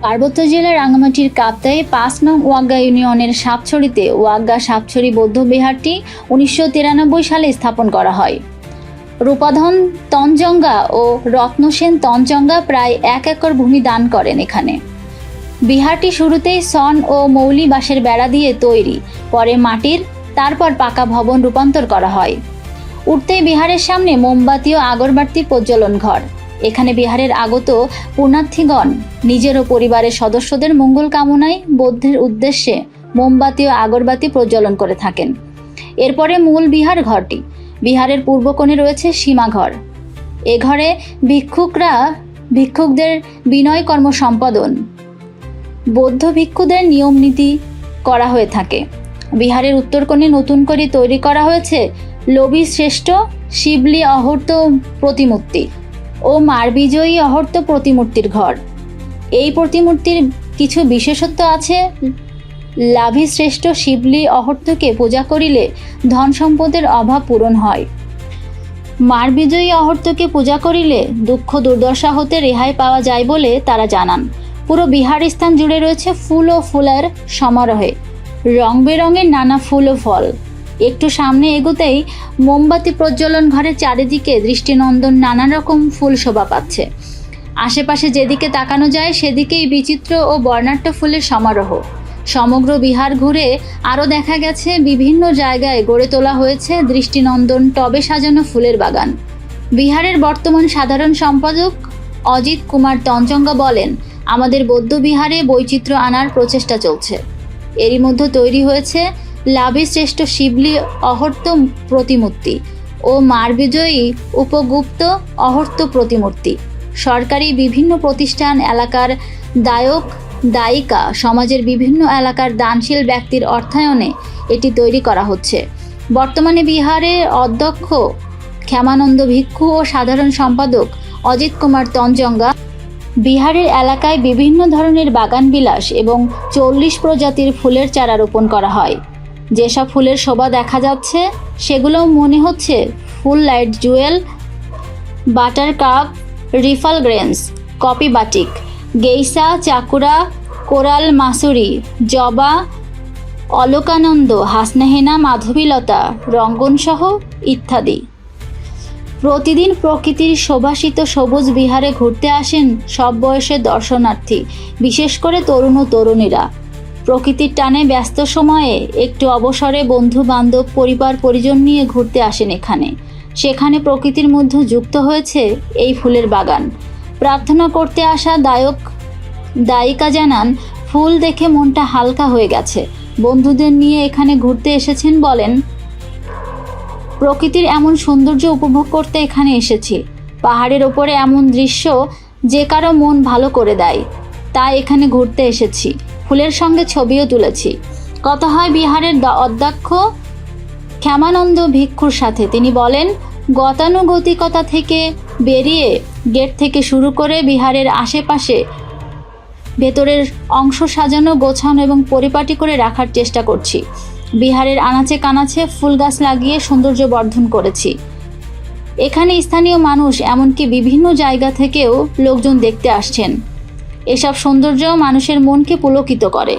পার্বত্য জেলার রাঙ্গামাটির কাপ্তাই ৫ নং ওয়াগ্গা ইউনিয়নের সাপছড়িতে ওয়াগ্গা সাপছড়ি বৌদ্ধ বিহারটি ১৯৯৩ সালে স্থাপন করা হয়। রূপাধন তঞ্জঙ্গা ও রত্নসেন তঞ্জঙ্গা প্রায় ১ একর ভূমি দান করেন এখানে। বিহারটি শুরুতেই সন ও মৌলি বাঁশের বেড়া দিয়ে তৈরি, পরে মাটির, তারপর পাকা ভবন রূপান্তর করা হয়। উঠতেই বিহারের সামনে মোমবাতি ও আগরবাতি প্রজ্বলন ঘর। এখানে বিহারের আগত পুণ্যার্থীগণ নিজের ও পরিবারের সদস্যদের মঙ্গল কামনায় বৌদ্ধের উদ্দেশ্যে মোমবাতি ও আগরবাতি প্রজ্বলন করে থাকেন। এরপরে মূল বিহার ঘরটি। বিহারের পূর্ব কোণে রয়েছে সীমাঘর। এ ঘরে ভিক্ষুকদের বিনয় কর্ম সম্পাদন, বৌদ্ধ ভিক্ষুদের নিয়ম নীতি করা হয়ে থাকে। বিহারের উত্তর কোণে নতুন করে তৈরি করা হয়েছে লবি শ্রেষ্ঠ শিবলি অহর্ত প্রতিমূর্তি ও মারবিজয়ী অহর্ত প্রতিমূর্তির ঘর। এই প্রতিমূর্তির কিছু বিশেষত্ব আছে। লাভি শ্রেষ্ঠ শিবলি অহর্তকে পূজা করিলে ধন সম্পদের অভাব পূরণ হয়। মারবিজয়ী অহর্তকে পূজা করিলে দুঃখ দুর্দশা হতে রেহাই পাওয়া যায় বলে তারা জানান। পুরো বিহার স্থান জুড়ে রয়েছে ফুল ও ফুলের সমারোহে, রং বেরঙের নানা ফুল ও ফল। একটু সামনে এগোতেই মোমবাতি প্রজ্বলন ঘরের চারিদিকে দৃষ্টিনন্দন নানা রকম ফুল শোভা পাচ্ছে। আশেপাশে যেদিকে তাকানো যায় সেদিকেই বিচিত্র ও বর্ণাঢ্য ফুলের সমারোহ। সমগ্র বিহার ঘুরে আরও দেখা গেছে বিভিন্ন জায়গায় গড়ে তোলা হয়েছে দৃষ্টিনন্দন টবে সাজানো ফুলের বাগান। বিহারের বর্তমান সাধারণ সম্পাদক অজিত কুমার তঞ্জঙ্গা বলেন, আমাদের বৌদ্ধ বিহারে বৈচিত্র্য আনার প্রচেষ্টা চলছে। এরই মধ্যে তৈরি হয়েছে লাভি শ্রেষ্ঠ শিবলি অহর্ত প্রতিমূর্তি ও মারবিজয়ী উপগুপ্ত অহর্ত প্রতিমূর্তি। সরকারি বিভিন্ন প্রতিষ্ঠান, এলাকার দায়ক দায়িকা, সমাজের বিভিন্ন এলাকার দানশীল ব্যক্তির অর্থায়নে এটি তৈরি করা হচ্ছে। বর্তমানে বিহারের অধ্যক্ষ ক্ষেমানন্দ ভিক্ষু ও সাধারণ সম্পাদক অজিত কুমার তঞ্জঙ্গা বিহারের এলাকায় বিভিন্ন ধরনের বাগান বিলাস এবং ৪০ প্রজাতির ফুলের চারা রোপণ করা হয়। যেসব ফুলের শোভা দেখা যাচ্ছে সেগুলো মনে হচ্ছে ফুল লাইট জুয়েল, বাটার কাপ, রিফাল গ্রেন্স, কপি বাটিক, গেইসা, চাকুরা, কোরাল মাসুরি, জবা, অলোকানন্দ, হাসনাহেনা, মাধবীলতা, রঙ্গনসহ ইত্যাদি। প্রতিদিন প্রকৃতির শোভাসিত সবুজ বিহারে ঘুরতে আসেন সব বয়সের দর্শনার্থী, বিশেষ করে তরুণ ও তরুণীরা। প্রকৃতির টানে ব্যস্ত সময়ে একটু অবসরে বন্ধু বান্ধব, পরিবার পরিজন নিয়ে ঘুরতে আসেন এখানে। সেখানে প্রকৃতির মধ্যে যুক্ত হয়েছে এই ফুলের বাগান। প্রার্থনা করতে আসা দায়িকা জানান, ফুল দেখে মনটা হালকা হয়ে গেছে। বন্ধুদের নিয়ে এখানে ঘুরতে এসেছেন বলেন, প্রকৃতির এমন সৌন্দর্য উপভোগ করতে এখানে এসেছি। পাহাড়ের ওপরে এমন দৃশ্য যে কারো মন ভালো করে দেয়, তাই এখানে ঘুরতে এসেছি। ফুলের সঙ্গে ছবিও তুলেছি। কথা হয় বিহারের অধ্যক্ষ ক্ষেমানন্দ ভিক্ষুর সাথে। তিনি বলেন, গতানুগতিকতা থেকে বেরিয়ে গেট থেকে শুরু করে বিহারের আশেপাশে ভেতরের অংশ সাজানো, গোছানো এবং পরিপাটি করে রাখার চেষ্টা করছি। বিহারের আনাচে কানাচে ফুল গাছ লাগিয়ে সৌন্দর্য বর্ধন করেছি। এখানে স্থানীয় মানুষ, এমনকি বিভিন্ন জায়গা থেকেও লোকজন দেখতে আসছেন। এসব সৌন্দর্য মানুষের মনকে পুলকিত করে।